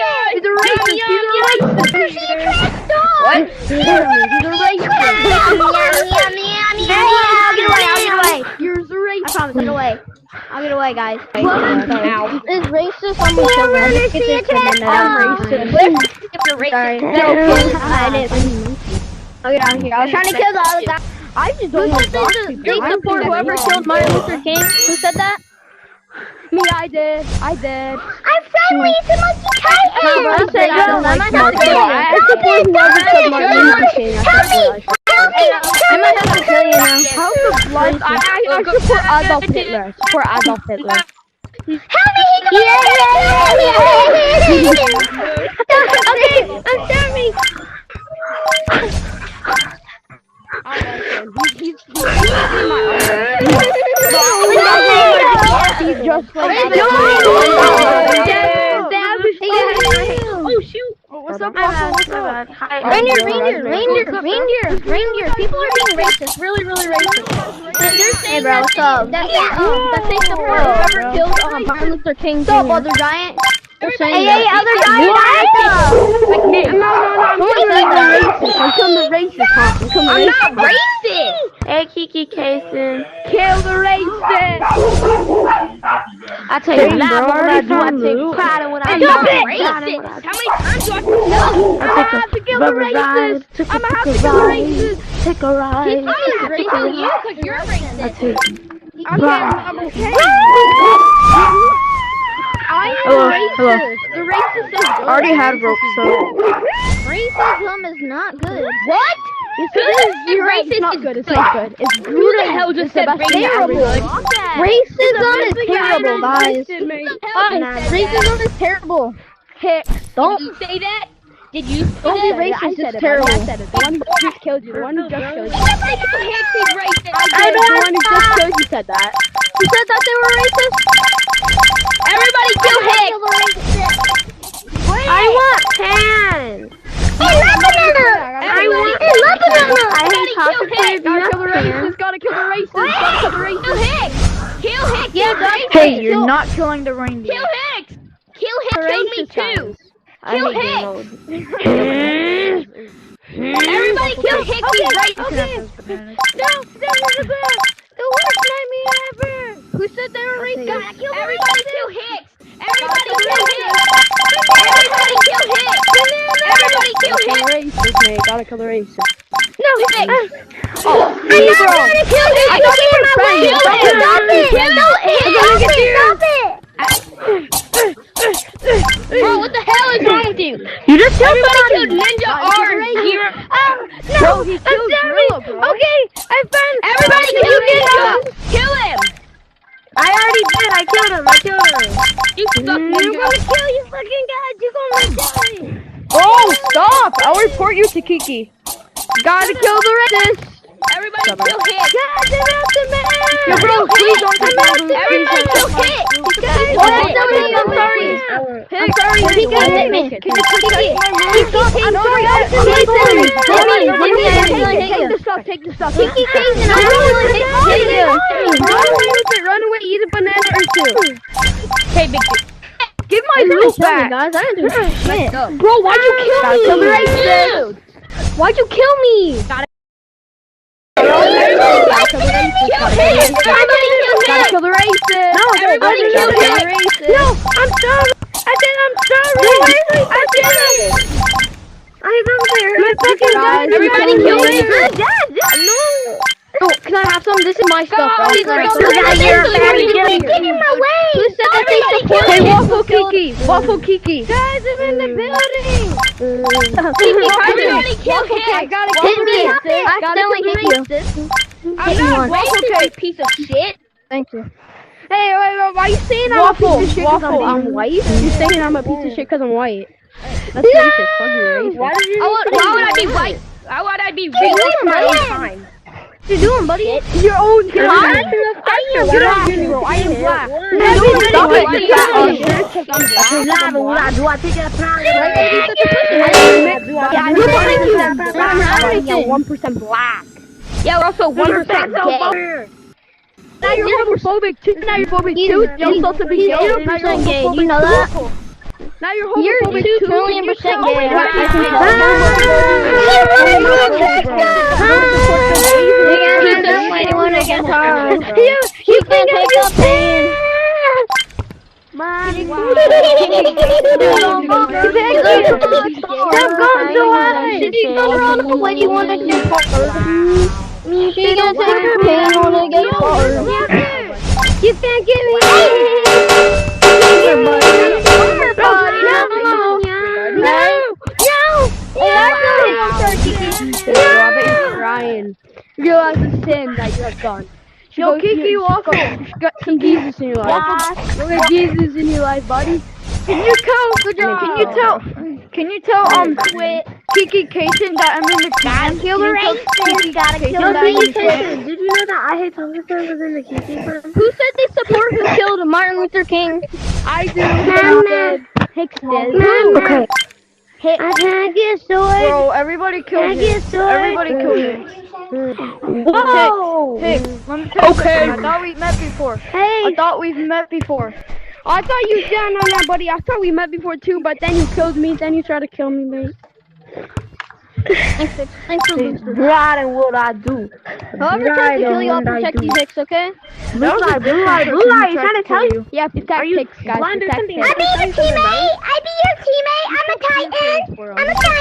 guy. He's a racist. He's a racist. What? He's a racist. I'll get away. You're a racist. I'll get away. I'll get away, guys. Ow. Is racist? I'm gonna kill him. Let's get this one. I'm racist. If you're racist. I'll get out of here. I was trying to kill the other guy. I just don't want to box people. They support whoever killed Martin Luther King. Who said that? Me, I did. I'm friendly to Monkey Tyson. I said I don't like Martin. I support whoever killed Martin Luther King. I might have to kill you now. How's the blood? I support Adolf Hitler. For Adolf Hitler. Okay, I'm starving. He's just like Oh shoot! what's up, Reindeer. People are being racist. Really racist. They're saying what's up? That they support whoever killed Martin Luther King. What's up, other giant? Hey, other giant! Like me. I'm killing the racist, huh? I'm not racist. Hey, Kiki Kason. Kill the racist! I take pride in what I do. I'm not racist. How many times do I have to I'm gonna have to kill the racist! I'm gonna have to kill the racist! Take a ride. I'm racist you because you're racist. I'm okay. I am racist. The racist is good. Already had rope, so. Racism is not good. What? Yes, it is. You're right. It's not good. It's not good. It's Who good. the hell just said It's terrible? Racism is terrible, guys. Racism is terrible. Hicks. Did you say that? Did you say Don't be that? racist. It's terrible. I said it. The one who just killed you. The one who just killed you. Everybody who hits is racist. The one who just killed you said that. You said that they were racist? Everybody kill Hicks. I want pan. I hate toxic. Gotta kill the racist. Gotta kill the racist. Gotta kill the racist. Kill Hicks. Kill Hicks. Yeah, Hey, you're not killing the reindeer. Kill Hicks. Kill Hicks. Kill me too. Kill Hicks. Everybody kill Hicks. He's racist. The worst nightmare ever. Who said they were racist? Everybody kill Hicks. Everybody kill Hicks. Everybody kill Hicks. Everybody kill Hicks. Racist, mate. Gotta kill the racist. No, Hicks. Oh, I'm not trying to kill you. I thought you were friends. Stop it. Bro, what the hell is wrong with you? You just killed Everybody somebody. killed Ninja R. Bro, he killed Gorilla, bro. Okay, I found. Everybody kill Ninja. Kill him. I already did. I killed him. You suck, I'm Ninja. gonna kill you, fucking guys. You're gonna kill me. Oh, stop! I'll report you to Kiki. Gotta kill the racist. Everybody kill Hicks. God, they're after me. Yo, bro, please don't take my loot. Everybody kill Hicks. Oh, I'm sorry. I'm sorry. Kiki, hit me. Can you please take my loot? I'm sorry. Take the stuff. Take the stuff. Kiki, Kason, I'm really hitting you. Run away, eat a banana or two. Hey, big dude. Give my loot back. Guys, I didn't do shit. Bro, why'd you kill me? Why'd you kill me? Everybody kill Hicks. Everybody kill Gotta Hicks. kill the racist. No, everybody kill Hicks. No, I'm sorry. I said I'm sorry. I said I'm there. My fucking guys. Everybody kill Hicks. No. Oh, can I have some? This is my stuff. Go, Right? go, Right. go, So go, that go, you're go, very go, good. go, Get in my way. Who said that they Everybody support? kill Hey, Hicks. Waffle Kiki. Waffle Kiki. Guys, I'm in the building. Everybody kill Hicks. I gotta Hit kill me. the I racist. accidentally hit you. I'm not racist, you piece of shit. Thank you. Hey, wait, why are you saying I'm a piece of shit because I'm white? You're saying I'm a piece of shit because I'm white. That's racist. Fuck you, racist. Why would I be white? Why would I be racist my own time? What you doing, buddy? Your own I am black. I am black. Do I take a pride? Yeah, 1% black. Yeah, we're also 1% gay. Now you're homophobic too. Now you're homophobic too. You're supposed to be gay. Now you're 0% gay. homophobic You know that? too. Now you're You're homophobic 2 too. trillion Can you percent tell? gay. What I can is tell. He just might want to get hard. You can take the pain. She's gonna run when you want to get hard. She gonna take the pain when it gets hard. You can't get me. I bet you're crying. Realize the sin that you have done. Yo, Kiki, Waffle. You got some Jesus in your life. You got Jesus in your life, buddy. Can you tell? Can you tell? Kiki Kason that I'm in the clan. Kill the racist. Gotta kill the Did you know that I Hate Thomas was in the Kiki clan? Who said they support who killed Martin Luther King? I do. Hicks did. Okay. I can't get sword. Bro, everybody killed Hicks. Everybody killed Hicks. Whoa. Hicks, let me tell you something. I thought we met before. I thought we've met before. I thought you down on that, buddy. I thought we met before too, but then you killed me. Then you tried to kill me, mate. Thanks for boosting. Right, and what I do. Whoever tries to kill you, I'll protect you, Hicks, okay? Blue light, he's trying to tell you. Yeah, protect Hicks, guys. Protect Hicks. I'll be your teammate. I'm a Titan. I'm a Titan.